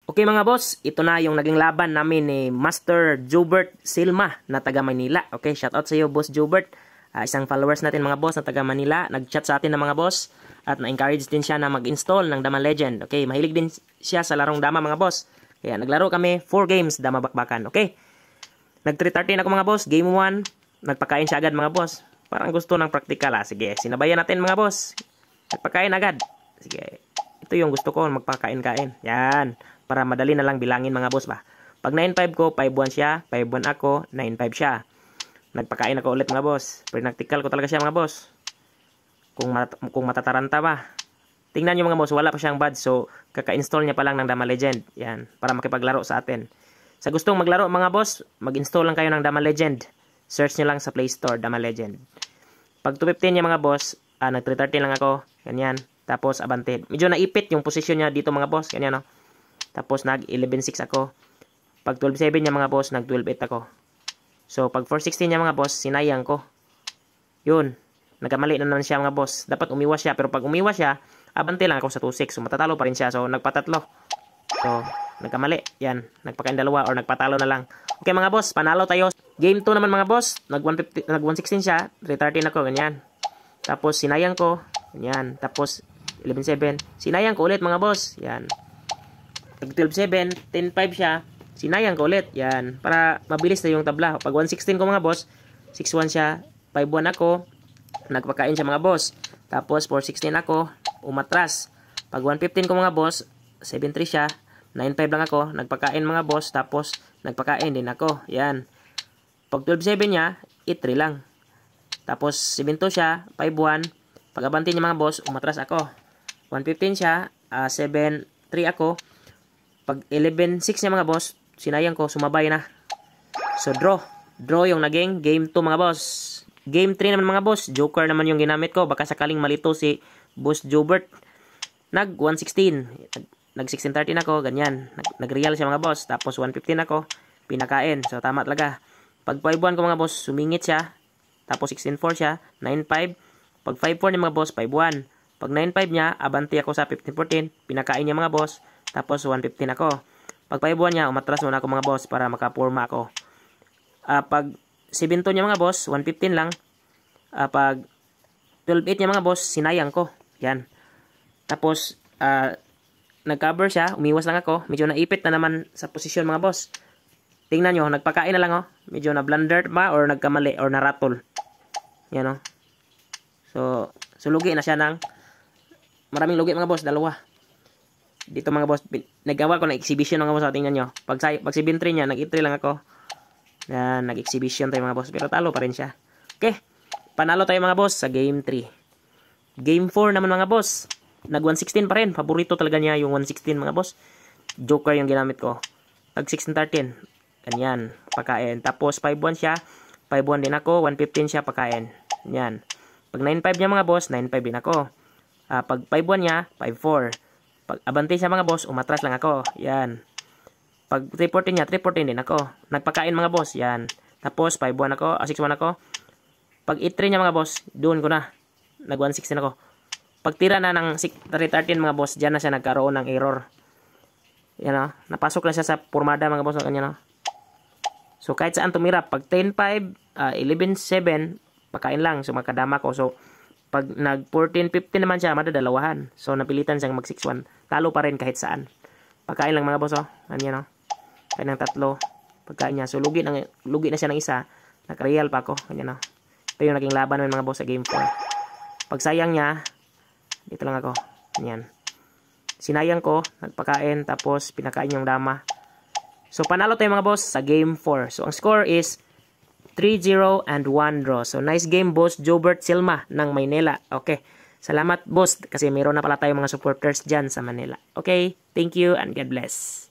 Okay mga boss, ito na yung naging laban namin ni Master Jobert Silma na taga Manila. Okay, shout out sa iyo Boss Jobert. Isang followers natin mga boss na taga Manila. Nag-chat sa atin na mga boss at na-encourage din siya na mag-install ng Dama Legend. Okay, mahilig din siya sa larong Dama mga boss. Kaya naglaro kami 4 games Dama Bakbakan. Okay, nag-313 ako mga boss. Game 1, nagpakain siya agad mga boss. Parang gusto ng practical Sige, sinabayan natin mga boss. Nagpakain agad. Sige, ito yung gusto ko, magpakain-kain. Yan. Para madali na lang bilangin mga boss ba. Pag 9.5 ko, 5.1 siya. 5.1 ako, 9.5 siya. Nagpakain ako ulit mga boss. Practical ko talaga siya mga boss. Kung matataranta ba. Tingnan nyo mga boss, wala pa siyang bad. So, kaka-install niya pa lang ng Dama Legend. Yan, para makipaglaro sa atin. Sa gustong maglaro mga boss, mag-install lang kayo ng Dama Legend. Search nyo lang sa Play Store, Dama Legend. Pag 215 niya mga boss, nag-313 lang ako. Ganyan. Tapos, abante. Medyo naipit yung position niya dito mga boss. Ganyan no. Tapos nag 11.6 ako. Pag 12.7 niya mga boss, nag 12.8 ako. So pag 4.16 niya mga boss, sinayang ko. Yun. Nagkamali na naman siya mga boss. Dapat umiwas siya. Pero pag umiwas siya, abante lang ako sa 2.6. So matatalo pa rin siya. So nagpatatlo. So nagkamali. Yan. Nagpakain dalawa or nagpatalo na lang. Okay mga boss, panalo tayo. Game 2 naman mga boss. Nag 116 siya. 313 ako. Ganyan. Tapos sinayang ko. Ganyan. Tapos 11.7. Sinayang ko ulit mga boss. Yan. Pag 12.7, 10.5 siya, sinayang ko ulit. Yan. Para mabilis na yung tabla. Pag 116 ko mga boss, 6.1 siya, 5.1 ako, nagpakain siya mga boss. Tapos 4.16 ako, umatras. Pag 1.15 ko mga boss, 7.3 siya, 9.5 lang ako, nagpakain mga boss. Tapos nagpakain din ako. Yan. Pag 12.7 niya, 8.3 lang. Tapos 7.2 siya, 5.1. Pag abante niya mga boss, umatras ako. 1.15 siya, 7.3 ako. Pag 11.6 niya mga boss, sinayang ko, sumabay na. So, draw. Draw yung naging game 2 mga boss. Game 3 naman mga boss. Joker naman yung ginamit ko. Baka sakaling malito si Boss Jobert. Nag 116. Nag 16.13 ako. Ganyan. Nag-real siya mga boss. Tapos 115 ako. Pinakain. So, tama talaga. Pag 5.1 ko mga boss, sumingit siya. Tapos 16.4 siya. 9.5. Pag 5.4 niya mga boss, 5.1. Pag 9.5 niya, abanti ako sa 15.14. Pinakain niya mga boss. Tapos 115 ako. Pag 5.1 niya, umatras muna ako mga boss para makaporma ako. Pag 7.2 niya mga boss, 115 lang. Pag 12.8 niya mga boss, sinayang ko. Yan. Tapos, nag-cover siya. Umiwas lang ako. Medyo naipit na naman sa posisyon mga boss. Tingnan nyo, nagpakain na lang oh. Medyo na-blunder ba or nagkamali or naratol. Yan oh. So lugi na siya ng maraming lugi mga boss. Dalawa. Dito mga boss, nagawa ko na exhibition mga boss. Tingnan nyo. Pag 7-3 niya, nag-3 lang ako. Yan, nag-exhibition tayo mga boss. Pero talo pa rin siya. Okay. Panalo tayo mga boss sa game 3. Game 4 naman mga boss. Nag 116 pa rin. Paborito talaga niya yung 116 mga boss. Joker yung ginamit ko. Pag 16-13. Ganyan. Pakain. Tapos 5-1 siya. 5-1 din ako. 115 siya. Pakain. Ganyan. Pag 9-5 niya mga boss, 9-5 din ako. Pag 5-1 niya, 5-4. Pag abante siya mga boss, umatras lang ako. Yan. Pag 314 niya, 314 din ako. Nagpakain mga boss. Yan. Tapos 5-1 ako, 6-1 ako. Pag 8-3 niya mga boss, doon ko na. Nag 116 ako. Pag tira na ng 313 mga boss, diyan na siya nagkaroon ng error. Yan o. Napasok na siya sa pormada mga boss. Ganyan o. So kahit saan tumira. Pag 10-5, 11-7, pakain lang. So makadama ko. So pag nag 14-15 naman siya, madadalawahan. So napilitan siyang mag 6-1. Talo pa rin kahit saan. Pagkain lang mga boss oh. Ganyan oh. Kain ng tatlo. Pagkain niya. So lugi na siya ng isa. Nag-real pa ako. Ganyan oh. Ito yung naging laban ng mga boss sa game 4. Pag sayang niya, dito lang ako. Ganyan. Sinayang ko, nagpakain, tapos pinakain yung dama. So panalo tayo mga boss sa game 4. So ang score is 3-0 and 1 draw. So nice game Boss Jobert Silma ng Maynila. Okay. Salamat boss kasi mayroon na pala tayong mga supporters dyan sa Manila. Okay. Thank you and God bless.